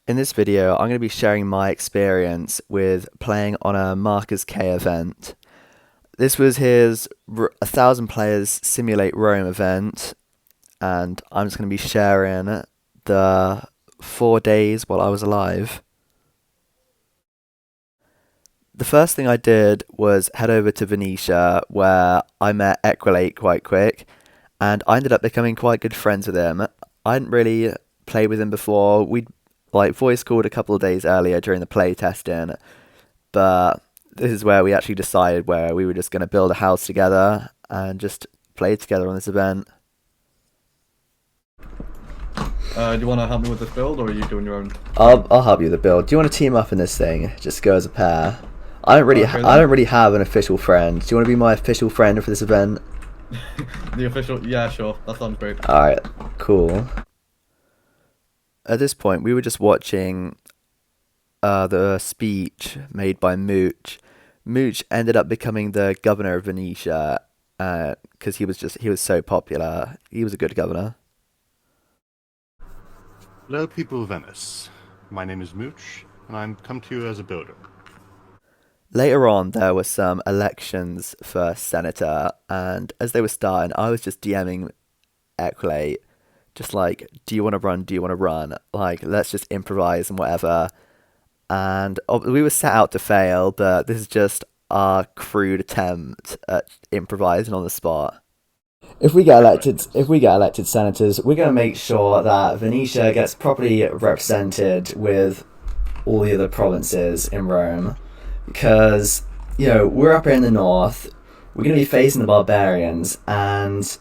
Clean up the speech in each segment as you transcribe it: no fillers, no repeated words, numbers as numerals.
In this video, I'm going to be sharing my experience with playing on a MarcusK's event. This was his 1,000 players simulate Rome event, and I'm just going to be sharing the 4 days while I was alive. The first thing I did was head over to Venetia, where I met Equilate quite quick, and I ended up becoming quite good friends with him. I hadn't really played with him before. We'd voice called a couple of days earlier during the play testing, but this is where we actually decided where we were just going to build a house together and just play together on this event. Do you want to help me with this build, or are you doing your own? I'll help you with the build. Do you want to team up in this thing? Just go as a pair. I don't really have an official friend. Do you want to be my official friend for this event? The official? Yeah, sure. That sounds great. Alright, cool. At this point, we were just watching the speech made by Mooch. Mooch ended up becoming the governor of Venetia because he was so popular. He was a good governor. Hello, people of Venice. My name is Mooch, and I'm come to you as a builder. Later on, there were some elections for senator, and as they were starting, I was just DMing Equilate, just like, do you want to run? Do you want to run? Like, let's just improvise and whatever. And we were set out to fail, but this is just our crude attempt at improvising on the spot. If we get elected senators, we're going to make sure that Venetia gets properly represented with all the other provinces in Rome. Because, we're up here in the north, we're going to be facing the barbarians, and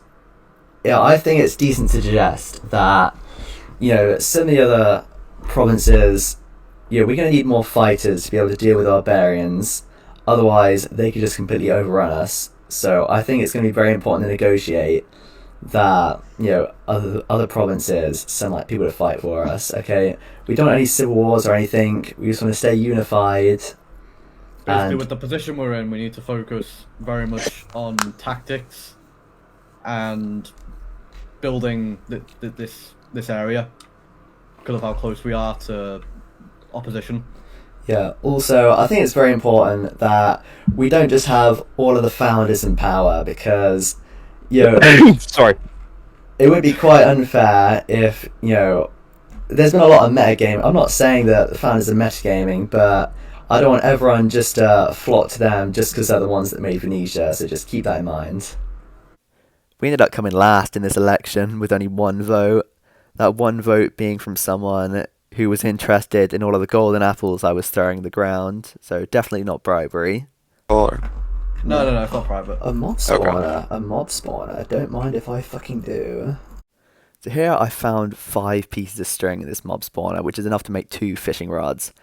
I think it's decent to suggest that, some of the other provinces, we're going to need more fighters to be able to deal with barbarians, otherwise they could just completely overrun us. So I think it's going to be very important to negotiate that, other provinces send people to fight for us, okay? We don't want any civil wars or anything, we just want to stay unified. Basically, with the position we're in, we need to focus very much on tactics and building this area because of how close we are to opposition. Yeah, also, I think it's very important that we don't just have all of the founders in power because, sorry. It would be quite unfair if, there's been a lot of metagame. I'm not saying that the founders are metagaming, but I don't want everyone just to flock to them just because they're the ones that made Venetia, so just keep that in mind. We ended up coming last in this election with only one vote. That one vote being from someone who was interested in all of the golden apples I was throwing the ground, so definitely not bribery. Or No, it's not private. A mob spawner, a mob spawner. Don't mind if I fucking do. So here I found 5 pieces of string in this mob spawner, which is enough to make 2 fishing rods.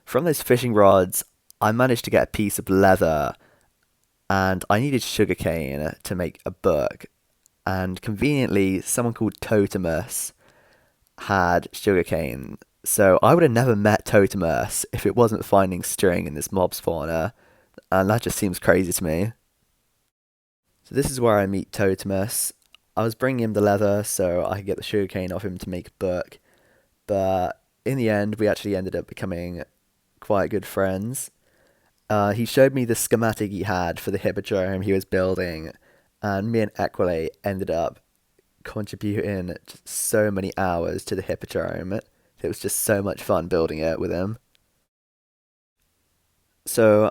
From those fishing rods, I managed to get a piece of leather, and I needed sugarcane to make a book. And conveniently, someone called Totemus had sugarcane. So I would have never met Totemus if it wasn't finding string in this mob spawner, and that just seems crazy to me. So this is where I meet Totemus. I was bringing him the leather so I could get the sugarcane off him to make a book, but in the end, we actually ended up becoming quite good friends. He showed me the schematic he had for the hippodrome he was building, and me and Equilate ended up contributing just so many hours to the hippodrome. It was just so much fun building it with him. So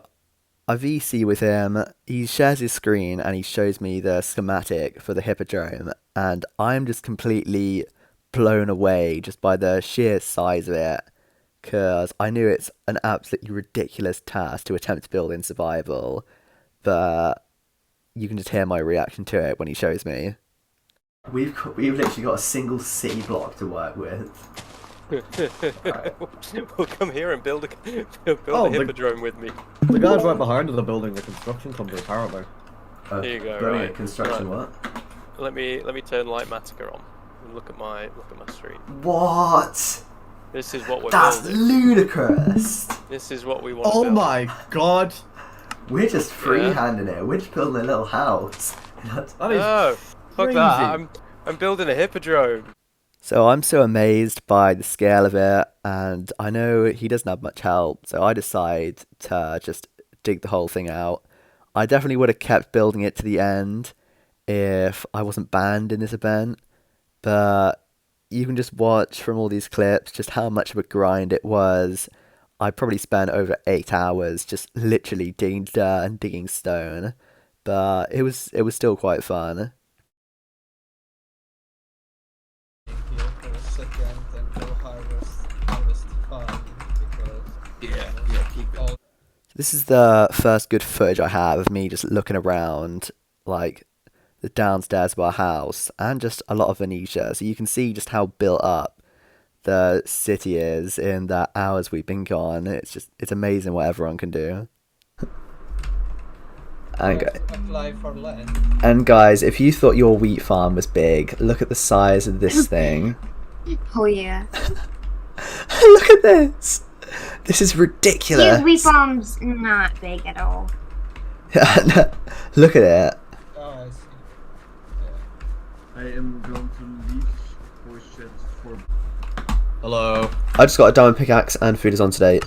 I VC with him, he shares his screen and he shows me the schematic for the hippodrome, and I'm just completely blown away just by the sheer size of it, because I knew it's an absolutely ridiculous task to attempt to build in survival, but you can just hear my reaction to it when he shows me. We've literally got a single city block to work with. Well, come here and build a hippodrome with me. The guys right behind us are building the construction company, apparently. There you go. Building Right. a construction Right. what? Let me turn Light Matica on and look at my stream. What? This is what we're That's building. ludicrous. This is what we want to Oh build. my god! We're just freehanding it. We're just building a little house. That is Oh, fuck crazy. that! I'm building a hippodrome. So I'm so amazed by the scale of it, and I know he doesn't have much help, so I decide to just dig the whole thing out. I definitely would have kept building it to the end if I wasn't banned in this event, but you can just watch from all these clips just how much of a grind it was. I probably spent over 8 hours just literally digging dirt and digging stone, but it was still quite fun. Here for a second and go harvest farm because Keep it. all This is the first good footage I have of me just looking around like the downstairs of our house and just a lot of Venetia, so you can see just how built up the city is in the hours we've been gone. It's amazing what everyone can do. And, apply for land. and guys, if you thought your wheat farm was big, look at the size of this thing. Oh yeah. Look at this. This is ridiculous. His wheat farm's not big at all. Look at it. Oh, I see. I am going to leave voice chat for. Hello. I just got a diamond pickaxe and food is on to date.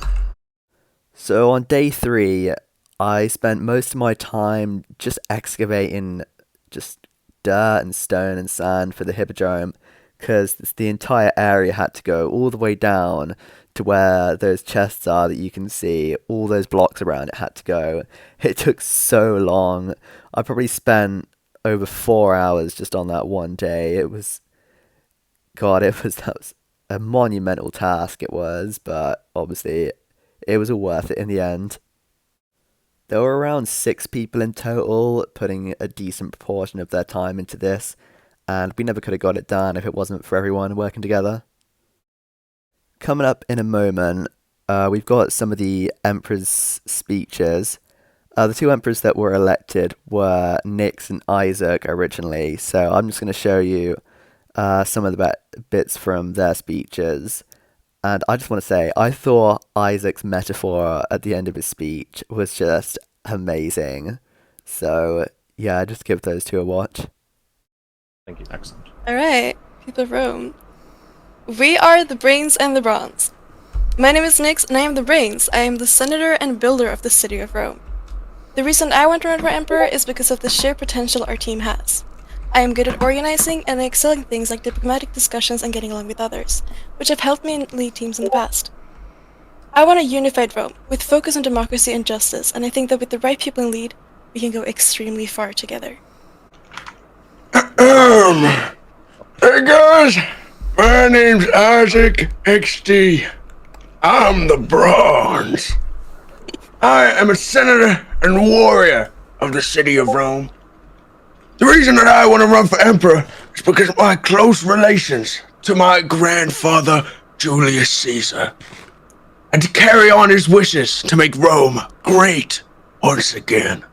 So on day 3, I spent most of my time just excavating just dirt and stone and sand for the hippodrome because the entire area had to go all the way down to where those chests are that you can see. All those blocks around it had to go. It took so long. I probably spent over 4 hours just on that one day. That was a monumental task, it was, but obviously it was all worth it in the end. There were around 6 people in total putting a decent proportion of their time into this, and we never could have got it done if it wasn't for everyone working together. Coming up in a moment, we've got some of the Emperor's speeches. The 2 Emperors that were elected were Nix and Isaac originally, so I'm just going to show you some of the bits from their speeches. And I just want to say, I thought Isaac's metaphor at the end of his speech was just amazing. So, yeah, just give those 2 a watch. Thank you. Excellent. Alright, people of Rome. We are the brains and the bronze. My name is Nix and I am the brains. I am the senator and builder of the city of Rome. The reason I want to run for emperor is because of the sheer potential our team has. I am good at organizing and I excel in things like diplomatic discussions and getting along with others, which have helped me lead teams in the past. I want a unified Rome, with focus on democracy and justice, and I think that with the right people in lead, we can go extremely far together. Hey guys, my name's Isaac XD. I'm the Bronze. I am a senator and warrior of the city of Rome. The reason that I want to run for emperor is because of my close relations to my grandfather, Julius Caesar, and to carry on his wishes to make Rome great once again.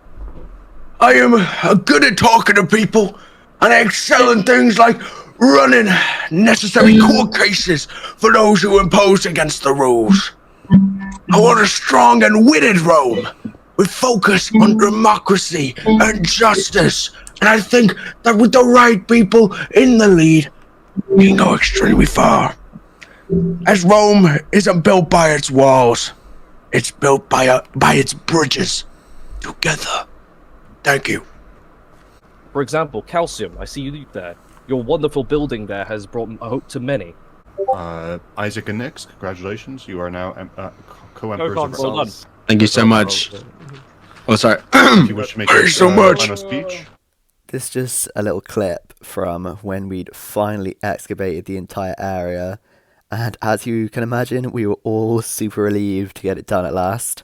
I am good at talking to people, and I excel in things like running necessary court cases for those who impose against the rules. I want a strong and witted Rome, with focus on democracy and justice. And I think that with the right people in the lead, we can go extremely far. As Rome isn't built by its walls, it's built by its bridges. Together. Thank you. For example, Calcium, I see you there. Your wonderful building there has brought hope to many. Isaac and Nix, congratulations. You are now co-emperors Well of done. Rome. Thank you so much. Oh, sorry. If you wish to make Thank you so much. final speech. This is just a little clip from when we'd finally excavated the entire area, and as you can imagine, we were all super relieved to get it done at last.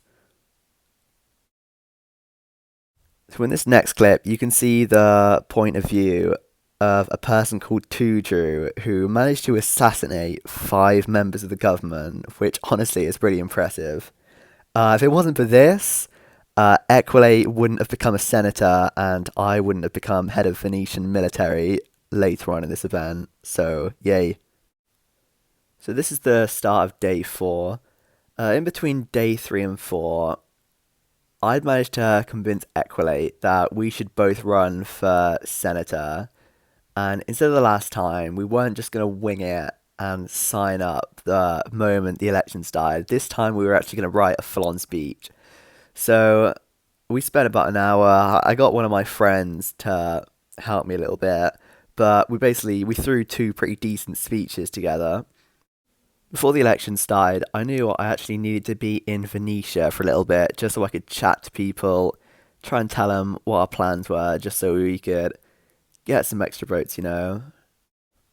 So in this next clip, you can see the point of view of a person called Tudru, who managed to assassinate 5 members of the government, which honestly is pretty impressive. If it wasn't for this, Equile wouldn't have become a senator, and I wouldn't have become head of Venetian military later on in this event, so yay. So this is the start of day 4. In between day 3 and 4, I'd managed to convince Equile that we should both run for senator, And instead of the last time, we weren't just going to wing it and sign up the moment the election started. This time we were actually going to write a full-on speech. So we spent about an hour. I got one of my friends to help me a little bit, but we threw two pretty decent speeches together. Before the election started, I knew I actually needed to be in Venetia for a little bit, just so I could chat to people, try and tell them what our plans were, just so we could get some extra votes, you know.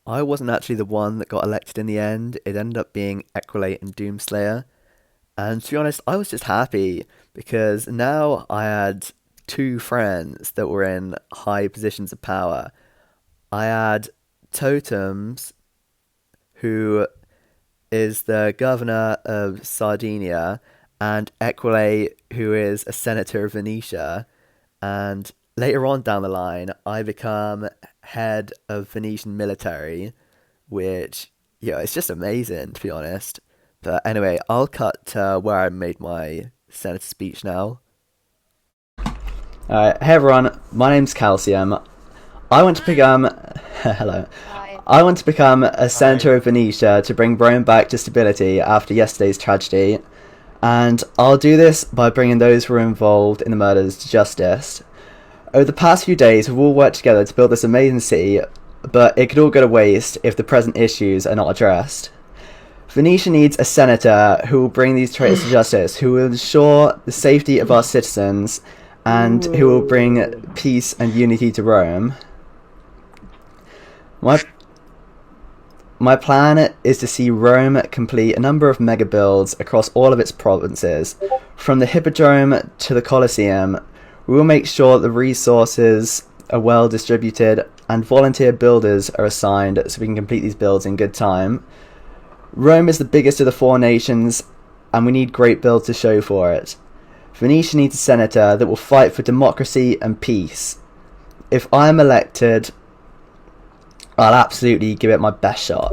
I wasn't actually the one that got elected in the end. It ended up being Equilate and Doomslayer. And to be honest, I was just happy because now I had two friends that were in high positions of power. I had Totems, who is the governor of Sardinia, and Equilate, who is a senator of Venetia. And later on down the line, I become head of Venetian military, which, it's just amazing, to be honest. But anyway, I'll cut to where I made my senator speech now. Hey everyone, my name's Calcium. I want to become... Hello. I want to become a senator of Venetia to bring Rome back to stability after yesterday's tragedy. And I'll do this by bringing those who were involved in the murders to justice. Over the past few days, we've all worked together to build this amazing city, but it could all go to waste if the present issues are not addressed. Venetia needs a senator who will bring these traitors to justice, who will ensure the safety of our citizens, and who will bring peace and unity to Rome. My plan is to see Rome complete a number of mega builds across all of its provinces, from the Hippodrome to the Colosseum. We will make sure the resources are well distributed and volunteer builders are assigned so we can complete these builds in good time. Rome is the biggest of the four nations and we need great builds to show for it. Venetia needs a senator that will fight for democracy and peace. If I am elected, I'll absolutely give it my best shot.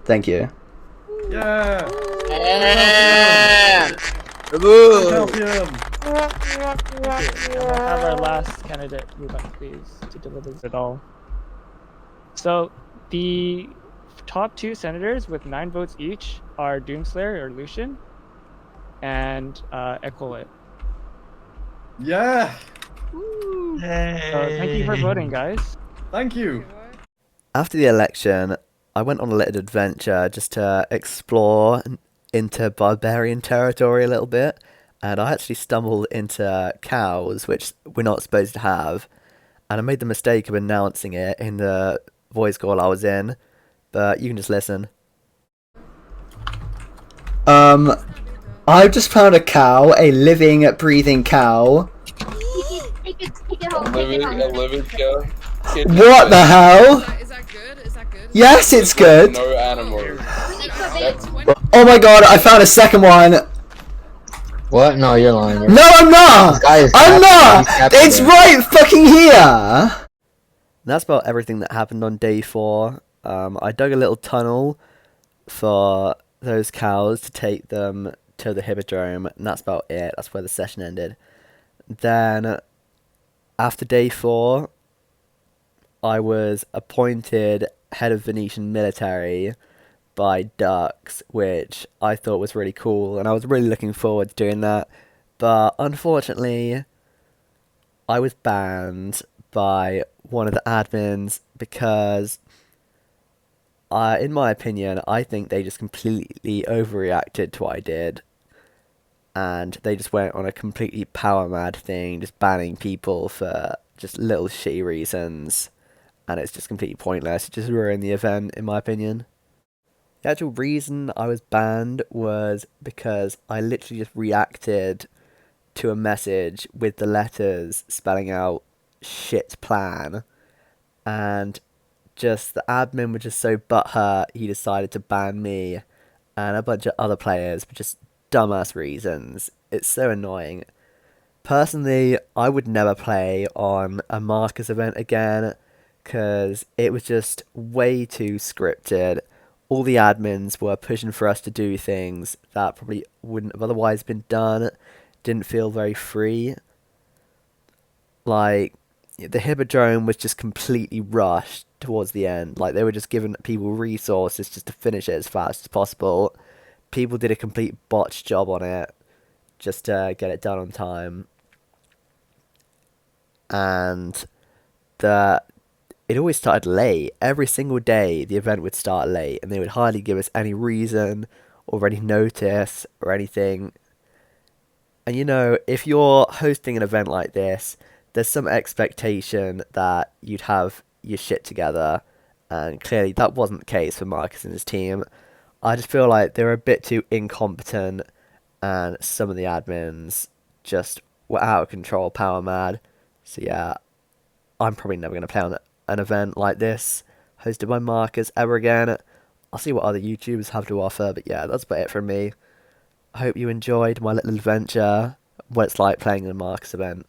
Thank you. Yeah! We'll have our last candidate move up, please, to deliver it all. So, the top two senators with 9 votes each are Doomslayer or Lucian and Equilate. Yeah! So, thank you for voting, guys. Thank you. After the election, I went on a little adventure just to explore into barbarian territory a little bit, and I actually stumbled into cows, which we're not supposed to have, and I made the mistake of announcing it in the voice call I was in, but you can just listen. I've just found a cow, a living, breathing cow. A living cow? What the hell? Is that good? Is that good? Yes, it's good. No animals. Oh my god, I found a second one. What? No, you're lying. No, I'm not. I'm not. It's right fucking here. That's about everything that happened on day 4. I dug a little tunnel for those cows to take them to the Hippodrome, and that's about it. That's where the session ended. Then, after day 4, I was appointed head of Venetian military by Dux, which I thought was really cool, and I was really looking forward to doing that. But unfortunately, I was banned by one of the admins because, in my opinion, I think they just completely overreacted to what I did. And they just went on a completely power mad thing, just banning people for just little shitty reasons. And it's just completely pointless. It just ruined the event, in my opinion. The actual reason I was banned was because I literally just reacted to a message with the letters spelling out shit plan. And just the admin was just so butthurt, he decided to ban me and a bunch of other players for just dumbass reasons. It's so annoying. Personally, I would never play on a Marcus event again, because it was just way too scripted. All the admins were pushing for us to do things that probably wouldn't have otherwise been done. Didn't feel very free. Like, the Hippodrome was just completely rushed towards the end. Like, they were just giving people resources just to finish it as fast as possible. People did a complete botch job on it just to get it done on time. And the it always started late. Every single day, the event would start late, and they would hardly give us any reason or any notice or anything. And you know, if you're hosting an event like this, there's some expectation that you'd have your shit together, and clearly that wasn't the case for Marcus and his team. I just feel like they were a bit too incompetent, and some of the admins just were out of control, power mad. So yeah, I'm probably never going to play on an event like this, hosted by Marcus, ever again. I'll see what other YouTubers have to offer, but yeah, that's about it from me. I hope you enjoyed my little adventure, what it's like playing in a Marcus event.